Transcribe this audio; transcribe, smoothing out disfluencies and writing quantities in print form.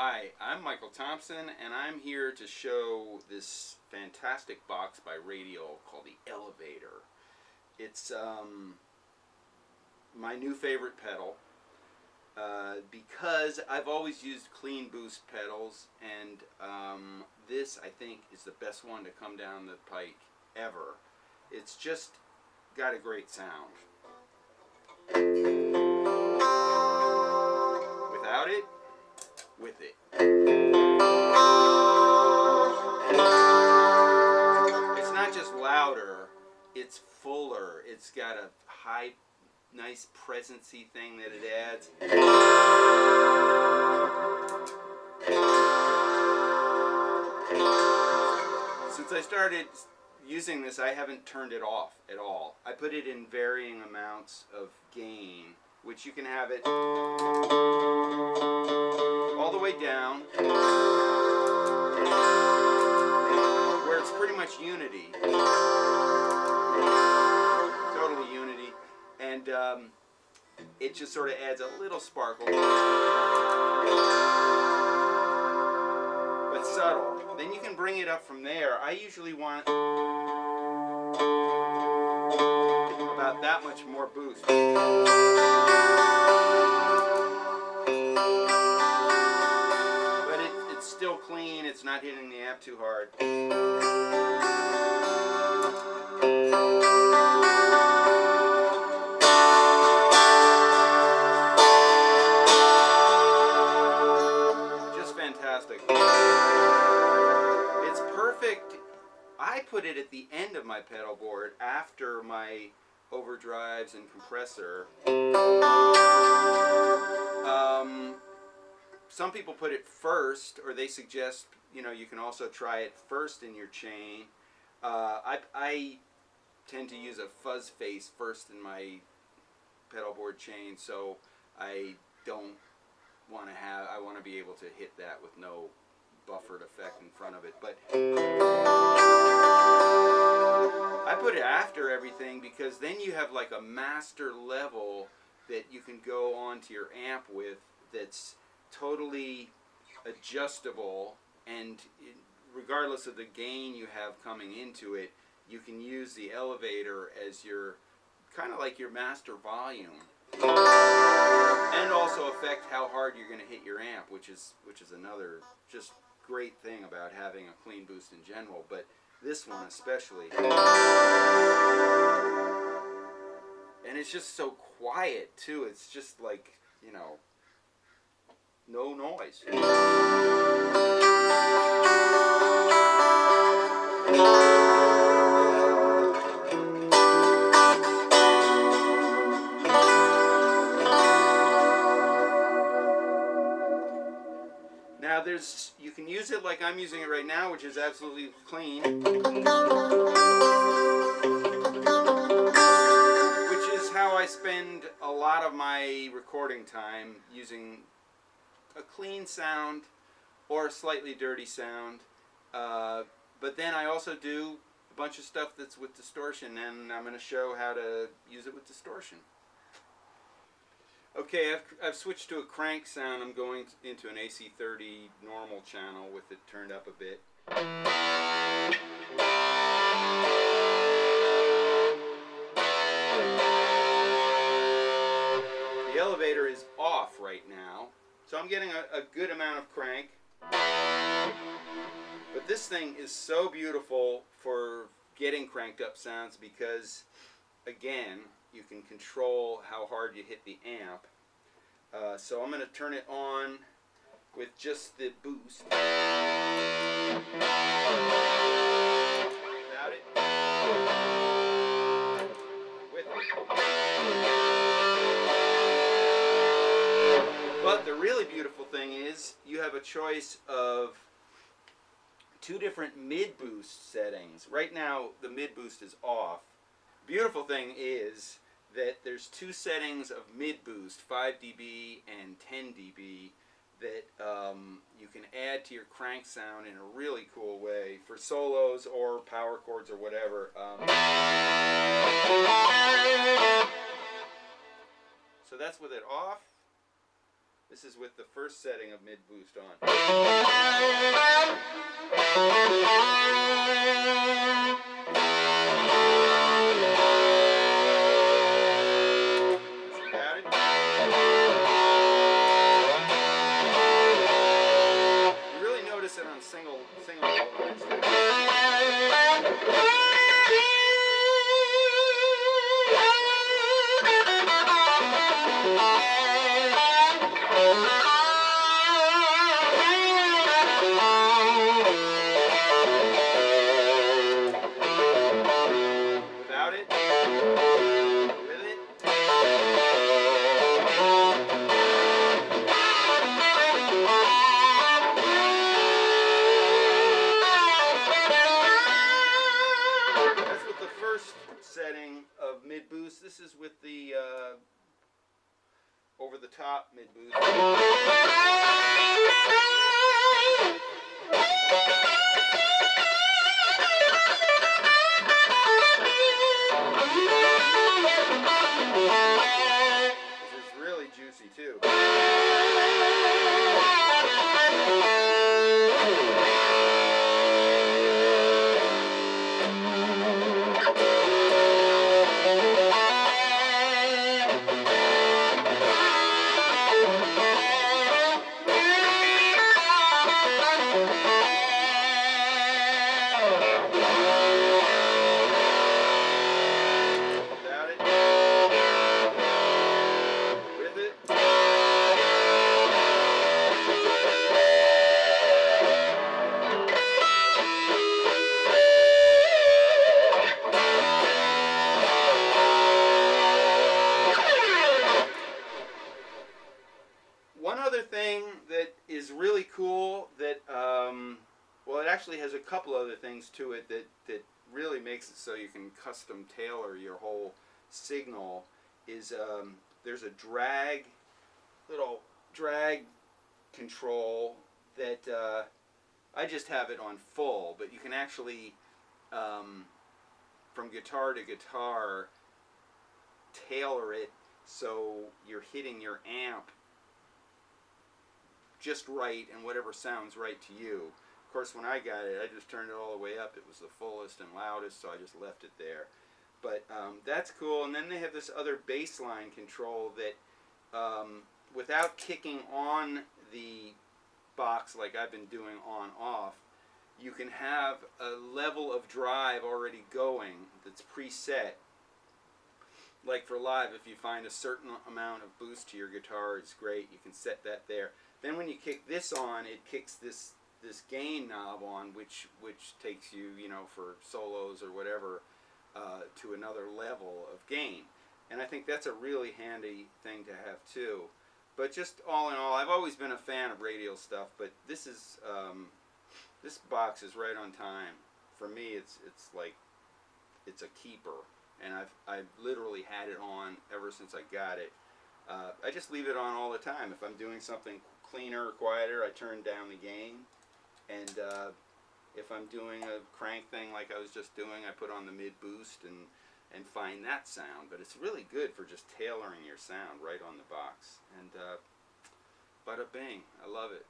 Hi, I'm Michael Thompson, and I'm here to show this fantastic box by Radial called the Elevator. It's my new favorite pedal because I've always used clean boost pedals, and this, I think, is the best one to come down the pike ever. It's just got a great sound. Without it, with it. It's not just louder, it's fuller. It's got a high, nice presency thing that it adds. Since I started using this, I haven't turned it off at all. I put it in varying amounts of gain, which you can have it all the way down, where it's pretty much unity, totally unity, and it just sort of adds a little sparkle, but subtle. Then you can bring it up from there. I usually want about that much more boost. But it's still clean, it's not hitting the amp too hard. Just fantastic. It's perfect. I put it at the end of my pedal board after my overdrives and compressor. Some people put it first, or they suggest, you know, you can also try it first in your chain. I tend to use a fuzz face first in my pedal board chain, so I don't want to have, I want to be able to hit that with no buffered effect in front of it. But I put it after everything because then you have like a master level that you can go onto your amp with that's totally adjustable, and regardless of the gain you have coming into it, you can use the elevator as your kind of like your master volume, and also affect how hard you're going to hit your amp, which is another just great thing about having a clean boost in general, but this one especially. And it's just so quiet too. It's just like, you know, no noise. Now you can use it like I'm using it right now, which is absolutely clean, which is how I spend a lot of my recording time, using a clean sound or a slightly dirty sound. But then I also do a bunch of stuff that's with distortion, and I'm going to show how to use it with distortion. Okay, I've switched to a crank sound. I'm going into an AC30 normal channel with it turned up a bit. The elevator is off right now, so I'm getting a good amount of crank. But this thing is so beautiful for getting cranked up sounds because, again, you can control how hard you hit the amp. So I'm going to turn it on with just the boost. Without it. With it. But the really beautiful thing is you have a choice of two different mid-boost settings. Right now the mid-boost is off. Beautiful thing is that there's two settings of mid-boost, 5 dB and 10 dB, that you can add to your crank sound in a really cool way for solos or power chords or whatever. So that's with it off. This is with the first setting of mid boost on. Got it? You really notice it on single note lines too. Without it, with it. That's with the first setting of mid boost. This is with the over the top mid boost. This is really juicy too. Without it, with it. One other thing that is really cool that, well, it actually has a couple other things to it that really makes it so you can custom tailor your whole signal is there's a little drag control that I just have it on full, but you can actually, from guitar to guitar, tailor it so you're hitting your amp just right and whatever sounds right to you. Of course, when I got it, I just turned it all the way up. It was the fullest and loudest, so I just left it there. But that's cool. And then they have this other bassline control that, without kicking on the box like I've been doing on-off, you can have a level of drive already going that's preset. Like for live, if you find a certain amount of boost to your guitar, it's great. You can set that there. Then when you kick this on, it kicks this gain knob on, which takes you, you know, for solos or whatever, to another level of gain. And I think that's a really handy thing to have too. But just all in all, I've always been a fan of radial stuff, but this is this box is right on time. For me, it's like it's a keeper, and I've literally had it on ever since I got it. I just leave it on all the time. If I'm doing something cleaner or quieter, I turn down the gain, and if I'm doing a crank thing like I was just doing, I put on the mid boost and find that sound. But it's really good for just tailoring your sound right on the box. And bada bing, I love it.